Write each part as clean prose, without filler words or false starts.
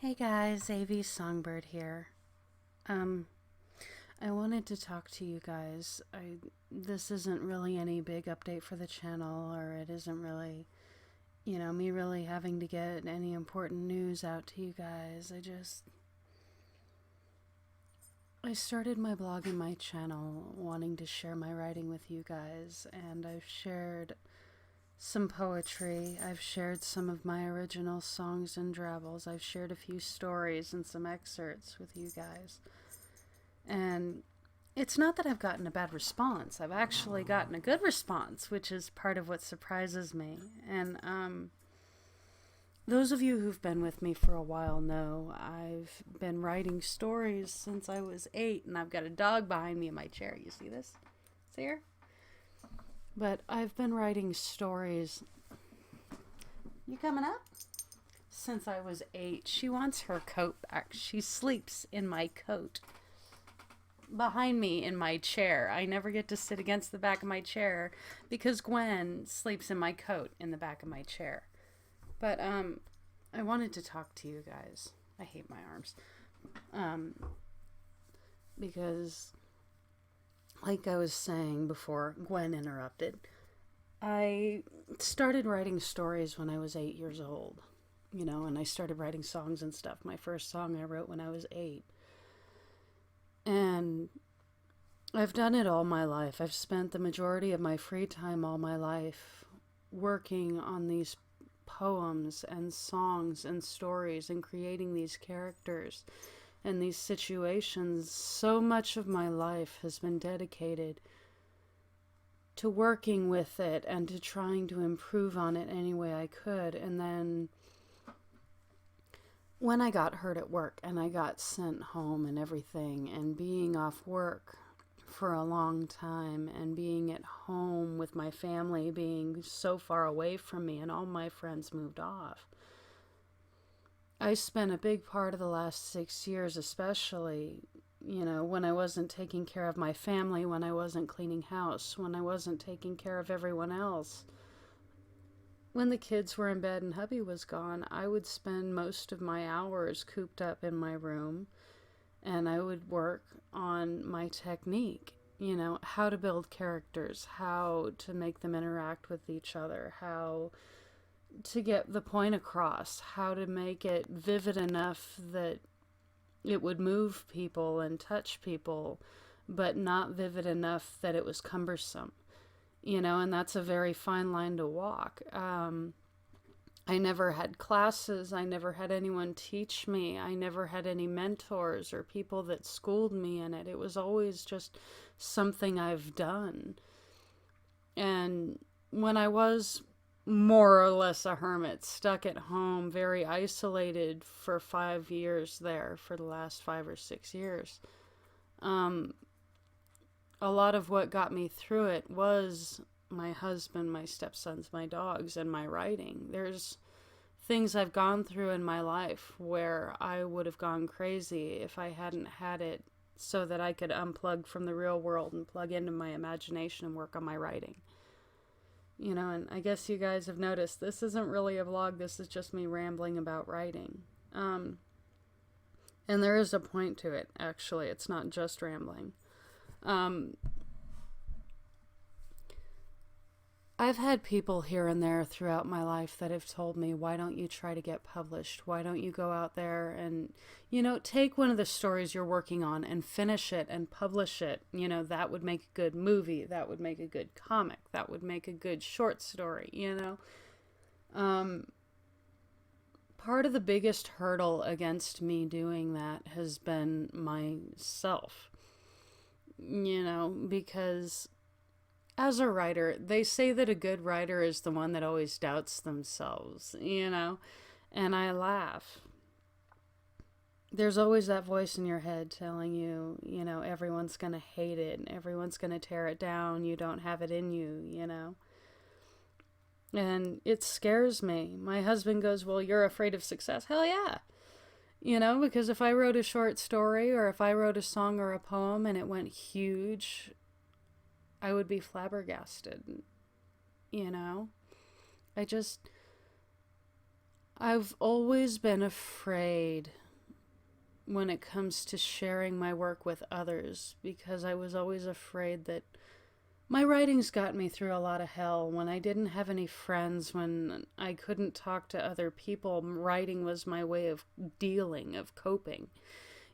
Hey guys, avsongbird here. Um, I wanted to talk to you guys. This isn't really any big update for the channel, or it isn't really, me really having to get any important news out to you guys. I started my blog and my channel wanting to share my writing with you guys, and I've shared some poetry. I've shared some of my original songs and drabbles. I've shared a few stories and some excerpts with you guys. And it's not that I've gotten a bad response. I've actually gotten a good response, which is part of what surprises me. And those of you who've been with me for a while know I've been writing stories since I was 8, and I've got a dog behind me in my chair. You see this? See her? But I've been writing stories. You coming up? Since I was 8. She wants her coat back. She sleeps in my coat behind me in my chair. I never get to sit against the back of my chair because Gwen sleeps in my coat in the back of my chair. But I wanted to talk to you guys. I hate my arms. Because like I was saying before Gwen interrupted, I started writing stories when I was 8 years old, and I started writing songs and stuff. My first song I wrote when I was 8. And I've done it all my life. I've spent the majority of my free time all my life working on these poems and songs and stories and creating these characters and these situations. So much of my life has been dedicated to working with it and to trying to improve on it any way I could. And then when I got hurt at work and I got sent home and everything, and being off work for a long time and being at home with my family being so far away from me and all my friends moved off, I spent a big part of the last 6 years, especially, when I wasn't taking care of my family, when I wasn't cleaning house, when I wasn't taking care of everyone else. When the kids were in bed and hubby was gone, I would spend most of my hours cooped up in my room, and I would work on my technique, how to build characters, how to make them interact with each other, how to get the point across, how to make it vivid enough that it would move people and touch people, but not vivid enough that it was cumbersome. And that's a very fine line to walk. I never had classes. I never had anyone teach me. I never had any mentors or people that schooled me in it. It was always just something I've done. And when I was more or less a hermit, stuck at home, very isolated for 5 years there, for the last 5 or 6 years, a lot of what got me through it was my husband, my stepsons, my dogs, and my writing. There's things I've gone through in my life where I would have gone crazy if I hadn't had it so that I could unplug from the real world and plug into my imagination and work on my writing. And I guess you guys have noticed this isn't really a vlog. This is just me rambling about writing. And there is a point to it, actually. It's not just rambling. I've had people here and there throughout my life that have told me, why don't you try to get published? Why don't you go out there and, take one of the stories you're working on and finish it and publish it? That would make a good movie. That would make a good comic. That would make a good short story, Part of the biggest hurdle against me doing that has been myself. Because as a writer, they say that a good writer is the one that always doubts themselves, and I laugh. There's always that voice in your head telling you, everyone's going to hate it, and everyone's going to tear it down, you don't have it in you, And it scares me. My husband goes, well, you're afraid of success. Hell yeah. Because if I wrote a short story or if I wrote a song or a poem and it went huge, I would be flabbergasted. I've always been afraid when it comes to sharing my work with others because I was always afraid that my writings got me through a lot of hell. When I didn't have any friends, when I couldn't talk to other people, writing was my way of dealing, of coping.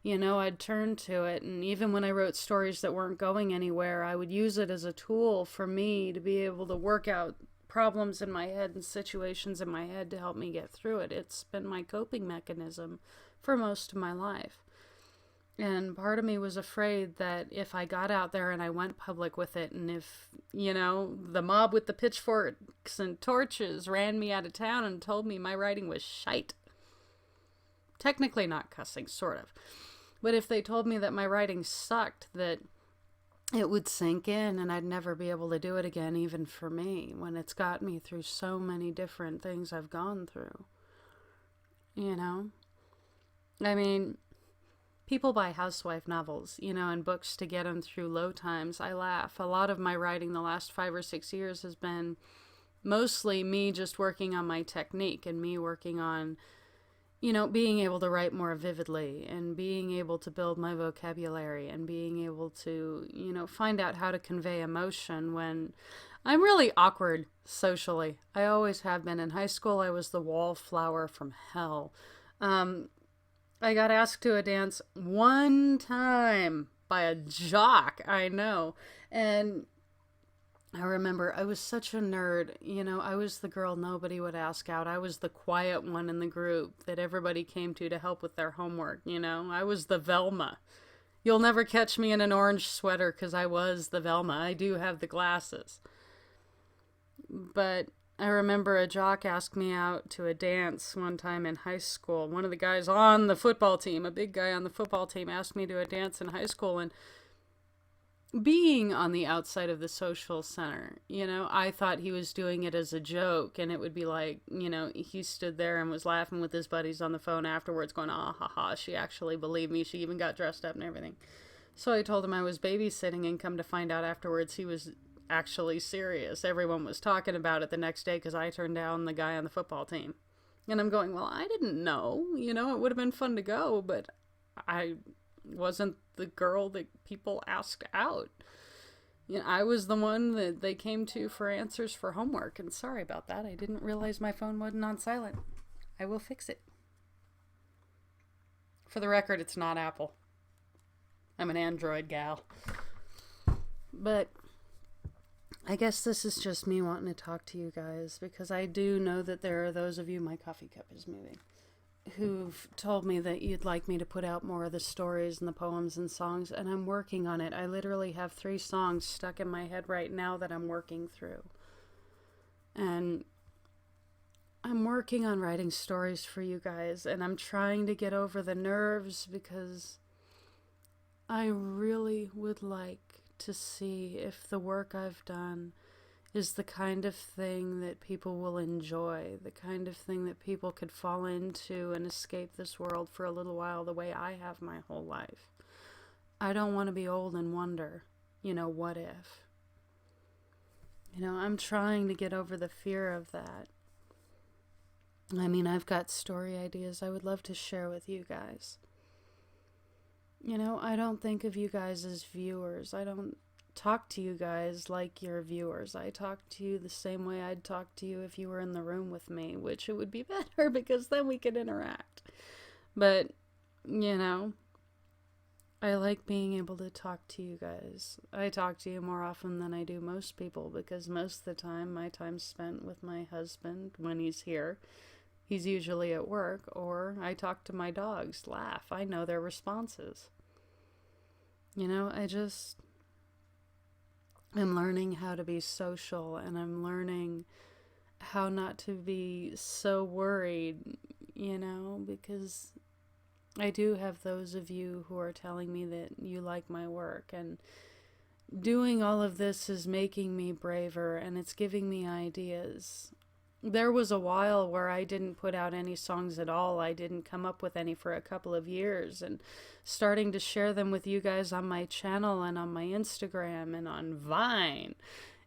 I'd turn to it, and even when I wrote stories that weren't going anywhere, I would use it as a tool for me to be able to work out problems in my head and situations in my head to help me get through it. It's been my coping mechanism for most of my life. And part of me was afraid that if I got out there and I went public with it, and if, the mob with the pitchforks and torches ran me out of town and told me my writing was shite, technically not cussing, sort of, but if they told me that my writing sucked, that it would sink in and I'd never be able to do it again, even for me, when it's got me through so many different things I've gone through. I mean, people buy housewife novels, and books to get them through low times. I laugh. A lot of my writing the last 5 or 6 years has been mostly me just working on my technique and me working on, being able to write more vividly and being able to build my vocabulary and being able to, find out how to convey emotion when I'm really awkward socially. I always have been. In high school, I was the wallflower from hell. I got asked to a dance one time by a jock, I know. And I remember I was such a nerd. I was the girl nobody would ask out. I was the quiet one in the group that everybody came to help with their homework. I was the Velma. You'll never catch me in an orange sweater because I was the Velma. I do have the glasses. But I remember a jock asked me out to a dance one time in high school. One of the guys on the football team, a big guy on the football team, asked me to a dance in high school. And being on the outside of the social center, I thought he was doing it as a joke, and it would be like, he stood there and was laughing with his buddies on the phone afterwards going, ah, ha, ha, she actually believed me. She even got dressed up and everything. So I told him I was babysitting, and come to find out afterwards he was actually serious. Everyone was talking about it the next day because I turned down the guy on the football team. And I'm going, well, I didn't know. It would have been fun to go, but I wasn't the girl that people asked out. I was the one that they came to for answers for homework, and sorry about that. I didn't realize my phone wasn't on silent. I will fix it. For the record, it's not Apple. I'm an Android gal. But I guess this is just me wanting to talk to you guys, because I do know that there are those of you, my coffee cup is moving, who've told me that you'd like me to put out more of the stories and the poems and songs, and I'm working on it. I literally have 3 songs stuck in my head right now that I'm working through. And I'm working on writing stories for you guys, and I'm trying to get over the nerves because I really would like to see if the work I've done is the kind of thing that people will enjoy, the kind of thing that people could fall into and escape this world for a little while the way I have my whole life. I don't want to be old and wonder, what if? I'm trying to get over the fear of that. I mean, I've got story ideas I would love to share with you guys. I don't think of you guys as viewers. I don't talk to you guys like you're viewers. I talk to you the same way I'd talk to you if you were in the room with me, which it would be better because then we could interact. But, I like being able to talk to you guys. I talk to you more often than I do most people because most of the time my time's spent with my husband when he's here. He's usually at work, or I talk to my dogs, laugh. I know their responses. I'm learning how to be social, and I'm learning how not to be so worried, because I do have those of you who are telling me that you like my work, and doing all of this is making me braver, and it's giving me ideas. There was a while where I didn't put out any songs at all. I didn't come up with any for a couple of years, and starting to share them with you guys on my channel and on my Instagram and on Vine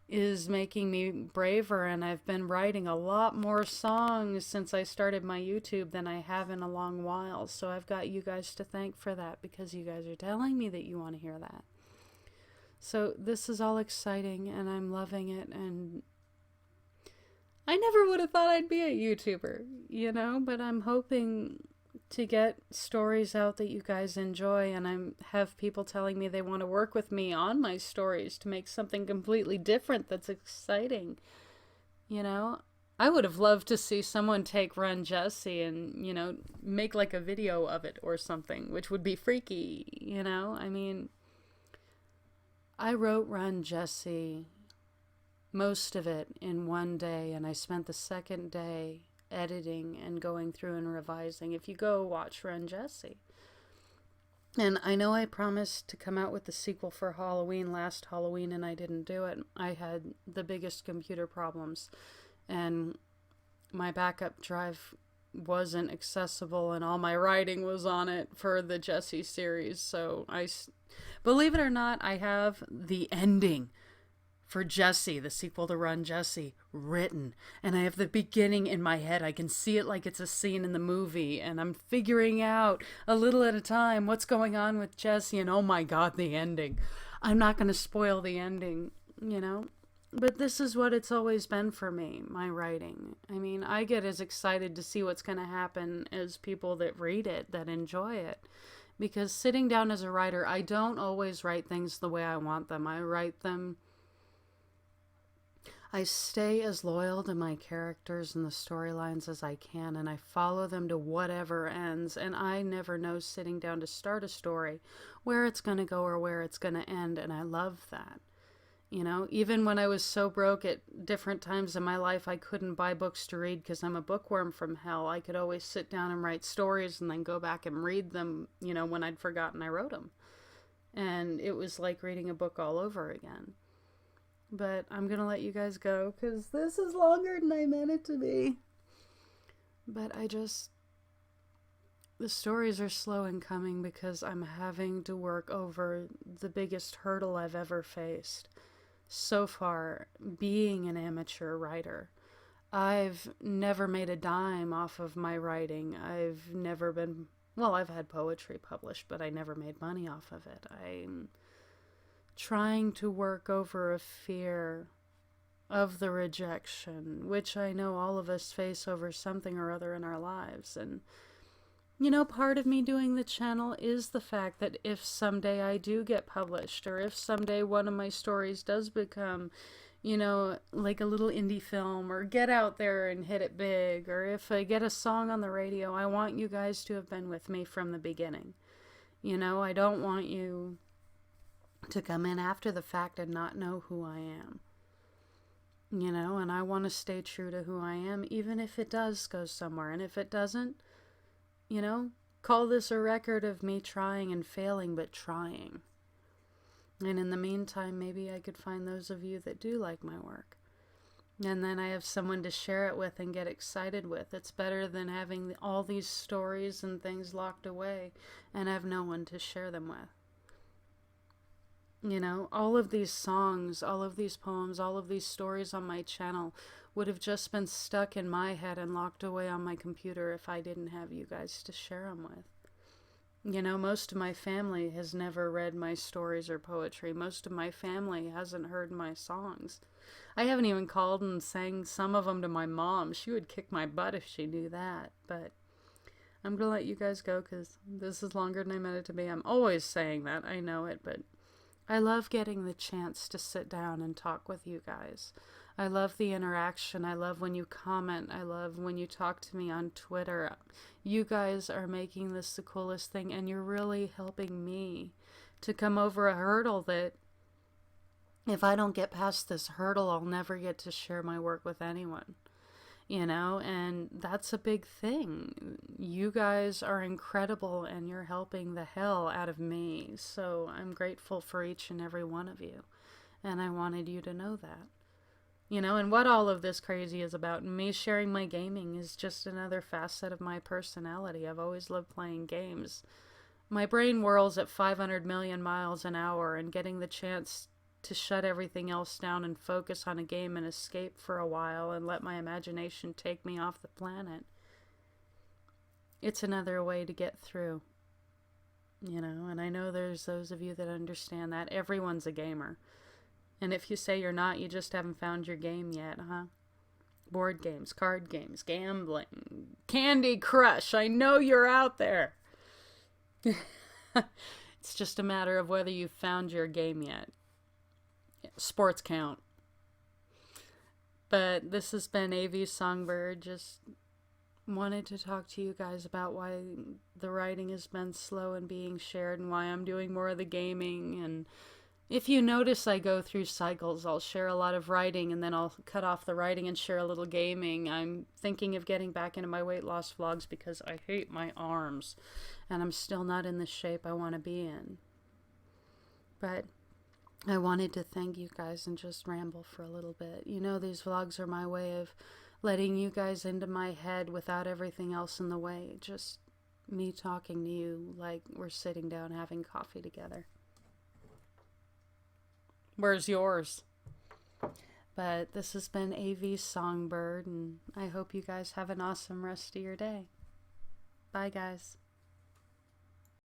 is making me braver, and I've been writing a lot more songs since I started my YouTube than I have in a long while. So I've got you guys to thank for that, because you guys are telling me that you want to hear that. So this is all exciting and I'm loving it, and I never would have thought I'd be a YouTuber, but I'm hoping to get stories out that you guys enjoy, and I have people telling me they want to work with me on my stories to make something completely different that's exciting. I would have loved to see someone take Run Jessie and, make like a video of it or something, which would be freaky. I mean, I wrote Run Jessie, most of it, in one day, and I spent the second day editing and going through and revising. If you go watch Run Jessie. And I know I promised to come out with the sequel for Halloween last Halloween, and I didn't do it. I had the biggest computer problems, and my backup drive wasn't accessible, and all my writing was on it for the Jessie series. So believe it or not, I have the ending for Jessie, the sequel to Run Jessie, written. And I have the beginning in my head. I can see it like it's a scene in the movie. And I'm figuring out a little at a time what's going on with Jessie. And oh my God, the ending. I'm not going to spoil the ending, But this is what it's always been for me, my writing. I mean, I get as excited to see what's going to happen as people that read it, that enjoy it. Because sitting down as a writer, I don't always write things the way I want them. I stay as loyal to my characters and the storylines as I can, and I follow them to whatever ends, and I never know sitting down to start a story where it's going to go or where it's going to end, and I love that. Even when I was so broke at different times in my life I couldn't buy books to read because I'm a bookworm from hell, I could always sit down and write stories and then go back and read them, when I'd forgotten I wrote them. And it was like reading a book all over again. But I'm going to let you guys go because this is longer than I meant it to be. But the stories are slow in coming because I'm having to work over the biggest hurdle I've ever faced so far, being an amateur writer. I've never made a dime off of my writing. I've had poetry published, but I never made money off of it. I'm trying to work over a fear of the rejection, which I know all of us face over something or other in our lives. And, part of me doing the channel is the fact that if someday I do get published, or if someday one of my stories does become, like a little indie film, or get out there and hit it big, or if I get a song on the radio, I want you guys to have been with me from the beginning. I don't want you to come in after the fact and not know who I am. And I want to stay true to who I am, even if it does go somewhere. And if it doesn't, call this a record of me trying and failing, but trying. And in the meantime, maybe I could find those of you that do like my work. And then I have someone to share it with and get excited with. It's better than having all these stories and things locked away and have no one to share them with. All of these songs, all of these poems, all of these stories on my channel would have just been stuck in my head and locked away on my computer if I didn't have you guys to share them with. Most of my family has never read my stories or poetry. Most of my family hasn't heard my songs. I haven't even called and sang some of them to my mom. She would kick my butt if she knew that. But I'm going to let you guys go because this is longer than I meant it to be. I'm always saying that. I know it, but I love getting the chance to sit down and talk with you guys. I love the interaction. I love when you comment. I love when you talk to me on Twitter. You guys are making this the coolest thing, and you're really helping me to come over a hurdle that if I don't get past this hurdle, I'll never get to share my work with anyone. And that's a big thing. You guys are incredible, and you're helping the hell out of me. So I'm grateful for each and every one of you. And I wanted you to know that. And what all of this crazy is about, me sharing my gaming is just another facet of my personality. I've always loved playing games. My brain whirls at 500 million miles an hour, and getting the chance to shut everything else down and focus on a game and escape for a while and let my imagination take me off the planet. It's another way to get through, you know, and I know there's those of you that understand that. Everyone's a gamer. And if you say you're not, you just haven't found your game yet, huh? Board games, card games, gambling, Candy Crush. I know you're out there. It's just a matter of whether you've found your game yet. Sports count. But this has been AV Songbird. Just wanted to talk to you guys about why the writing has been slow in being shared and why I'm doing more of the gaming. And if you notice, I go through cycles. I'll share a lot of writing and then I'll cut off the writing and share a little gaming. I'm thinking of getting back into my weight loss vlogs because I hate my arms and I'm still not in the shape I want to be in. But I wanted to thank you guys and just ramble for a little bit. You know, these vlogs are my way of letting you guys into my head without everything else in the way. Just me talking to you like we're sitting down having coffee together. Where's yours? But this has been AV Songbird, and I hope you guys have an awesome rest of your day. Bye, guys.